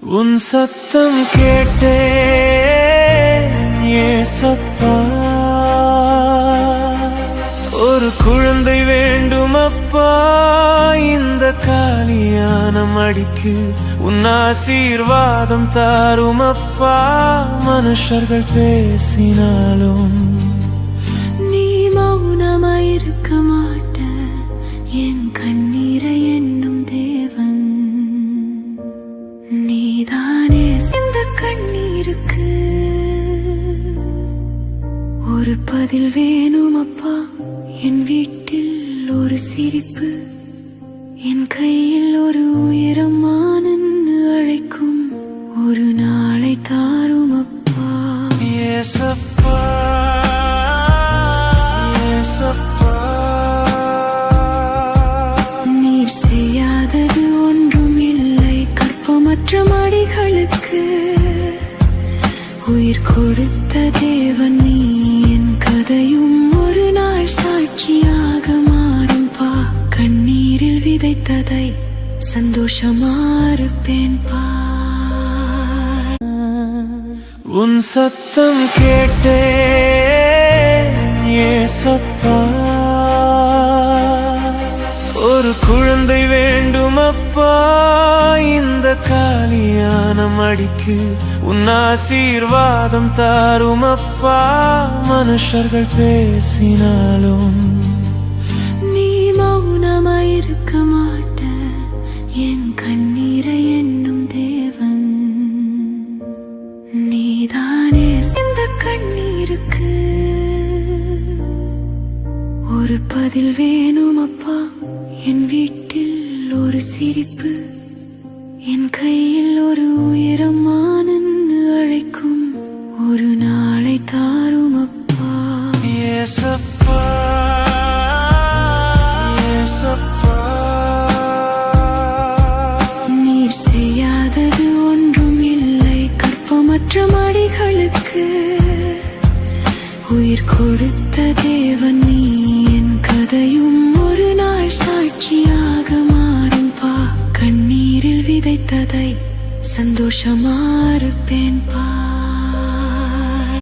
உன் சத்தம் கேட்டே ஏசப்பா, ஒரு குழந்தை வேண்டும் அப்பா இந்த காலியான மடிக்கு. உன் ஆசீர்வாதம் தாரும் அப்பா, மனுஷர்கள் பேசினாலும் நீ மௌனமாயிருக்க மாட்ட. என் கண்ணீரை எண்ணும் தேவன் நீதானே. இந்த கண்ணீருக்கு ஒரு பதில் வேணும் அப்பா. என் வீட்டில் ஒரு சிரிப்பு, என் கையில் ஒரு உயரமானன்னு அழைக்கும் ஒரு நாளை தாரும் அப்பா. ஏசப்பா, ஏசப்பா, நீர் செய்யாதது ஒன்றும் இல்லை. கற்பமற்ற மடிகளுக்கு உயிர் கொடுத்த தேவன் நீ. என் கதையும் ஒரு நாள் சாட்சியாக மாறும் பா. கண்ணீரில் விதைத்ததை சந்தோஷமாறுப்பேன் பா. உன் சத்தம் கேட்டே ஏசப்பா, ஒரு குழந்தை வேண்டும் அப்பா இந்த காலியான மடிக்கு. உன் ஆசீர்வாதம் தாரும் அப்பா, மனுஷர்கள் பேசினாலும் நீ மௌனமாயிருக்க மாட்ட. என் கண்ணீரை எண்ணும் தேவன் நீதானே. இந்த கண்ணீருக்கு ஒரு பதில் வேணும் அப்பா. என் வீட்டில் ஒரு சிரிப்பு, என் கையில் ஒரு உயரமானன்னு அழைக்கும் ஒரு நாளை தாரும் அப்பா. ஏசப்பா, ஏசப்பா, நீர் செய்யாதது ஒன்றும் இல்லை. கற்பமற்ற மடிகளுக்கு உயிர் கொடுத்த தேவன் நீ. என் கதையும் ஒரு நாள் சாட்சியாக மாறும் பா. கண்ணீரில் விதைத்ததை சந்தோஷமாறுப்பேன் பா.